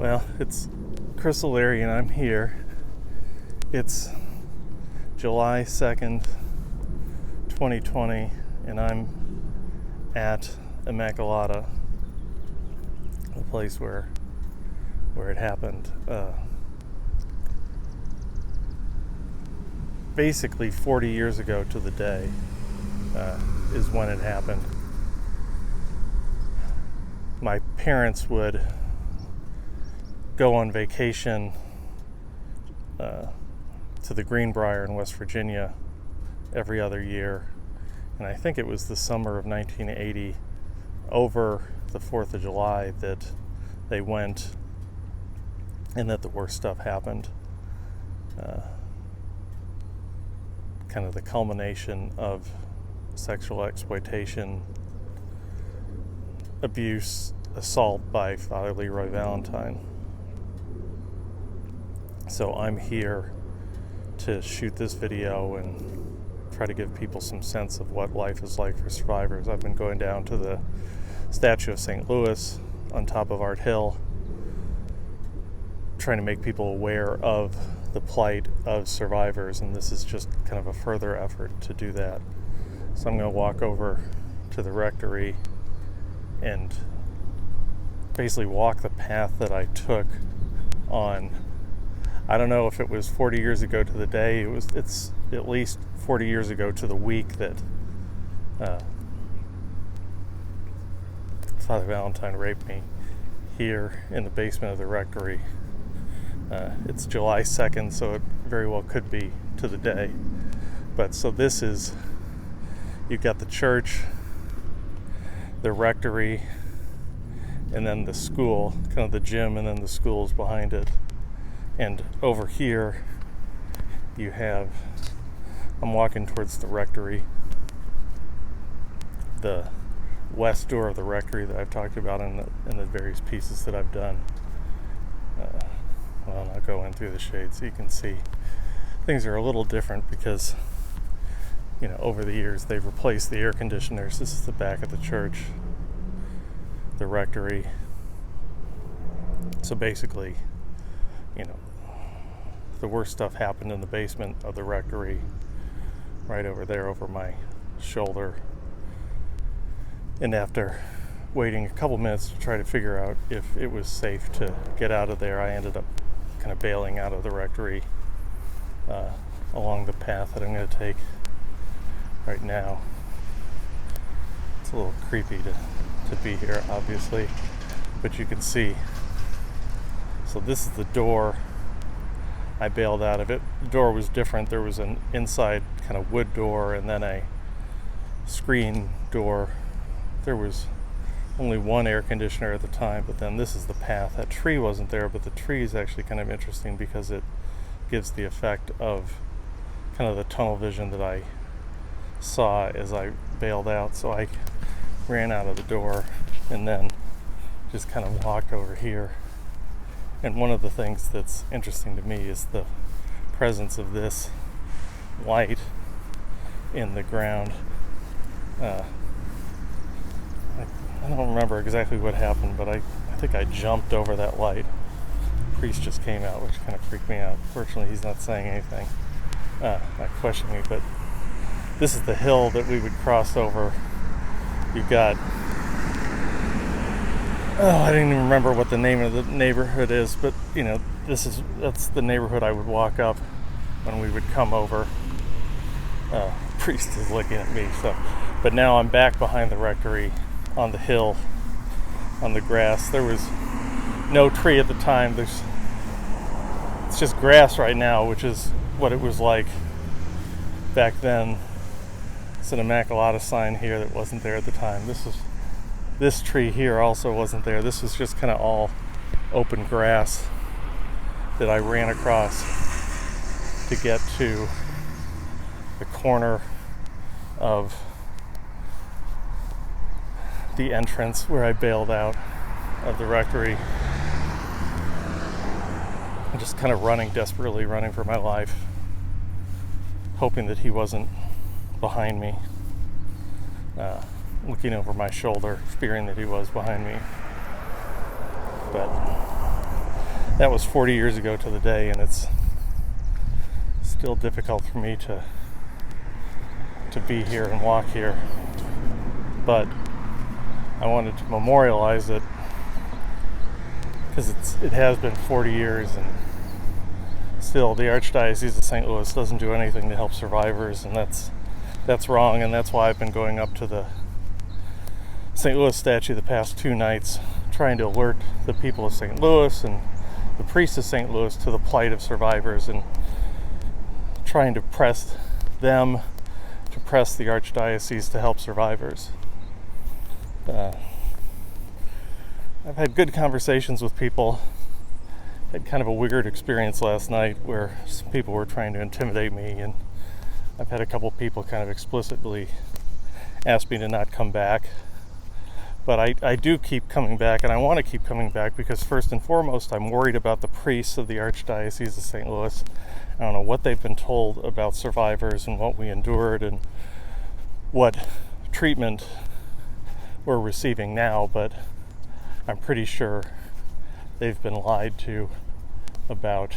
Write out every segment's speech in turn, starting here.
Well, it's Chris O'Leary and I'm here. It's July 2nd, 2020, and I'm at Immacolata, the place where it happened. Basically 40 years ago to the day is when it happened. My parents would go on vacation to the Greenbrier in West Virginia every other year, and I think it was the summer of 1980, over the 4th of July, that they went and that the worst stuff happened. Kind of the culmination of sexual exploitation, abuse, assault by Father LeRoy Valentine. So I'm here to shoot this video and try to give people some sense of what life is like for survivors. I've been going down to the statue of St. Louis on top of Art Hill, trying to make people aware of the plight of survivors, and this is just kind of a further effort to do that. So I'm going to walk over to the rectory and basically walk the path that I took on. I don't know if it was 40 years ago to the day. It's at least 40 years ago to the week that Father Valentine raped me here in the basement of the rectory. It's July 2nd, so it very well could be to the day. But so this is, you've got the church, the rectory, and then the school, kind of the gym, and then the school's behind it. And over here, you have, I'm walking towards the rectory, the west door of the rectory that I've talked about in the various pieces that I've done. Well, I'll go in through the shade so you can see. Things are a little different because, over the years they've replaced the air conditioners. This is the back of the church, the rectory. So basically, the worst stuff happened in the basement of the rectory, right over there over my shoulder. And after waiting a couple minutes to try to figure out if it was safe to get out of there, I ended up kind of bailing out of the rectory along the path that I'm going to take right now. It's a little creepy to be here, obviously, but you can see. So this is the door. I bailed out of it. The door was different. There was an inside kind of wood door and then a screen door. There was only one air conditioner at the time, but then this is the path. That tree wasn't there, but the tree is actually kind of interesting because it gives the effect of kind of the tunnel vision that I saw as I bailed out. So I ran out of the door and then just kind of walked over here. And one of the things that's interesting to me is the presence of this light in the ground. I don't remember exactly what happened, but I think I jumped over that light. The priest just came out, which kind of freaked me out. Fortunately, he's not saying anything, not questioning me, but this is the hill that we would cross over. You've got, I didn't even remember what the name of the neighborhood is, but that's the neighborhood I would walk up when we would come over. Priest is looking at me, but now I'm back behind the rectory on the hill, on the grass. There was no tree at the time. It's just grass right now, which is what it was like back then. It's an Immacolata sign here that wasn't there at the time. This tree here also wasn't there. This was just kind of all open grass that I ran across to get to the corner of the entrance where I bailed out of the rectory. I'm just kind of desperately running for my life, hoping that he wasn't behind me. looking over my shoulder, fearing that he was behind me. But that was 40 years ago to the day, and it's still difficult for me to be here and walk here. But I wanted to memorialize it because it has been 40 years, and still the Archdiocese of St. Louis doesn't do anything to help survivors, and that's wrong. And that's why I've been going up to the St. Louis statue the past 2 nights, trying to alert the people of St. Louis and the priests of St. Louis to the plight of survivors, and trying to press them to press the Archdiocese to help survivors. I've had good conversations with people. Had kind of a weird experience last night where some people were trying to intimidate me, and I've had a couple people kind of explicitly ask me to not come back. But I do keep coming back, and I want to keep coming back because first and foremost, I'm worried about the priests of the Archdiocese of St. Louis. I don't know what they've been told about survivors and what we endured and what treatment we're receiving now, but I'm pretty sure they've been lied to about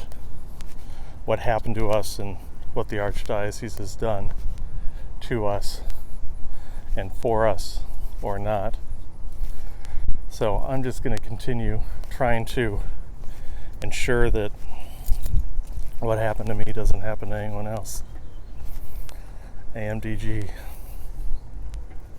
what happened to us and what the Archdiocese has done to us and for us or not. So I'm just going to continue trying to ensure that what happened to me doesn't happen to anyone else. AMDG.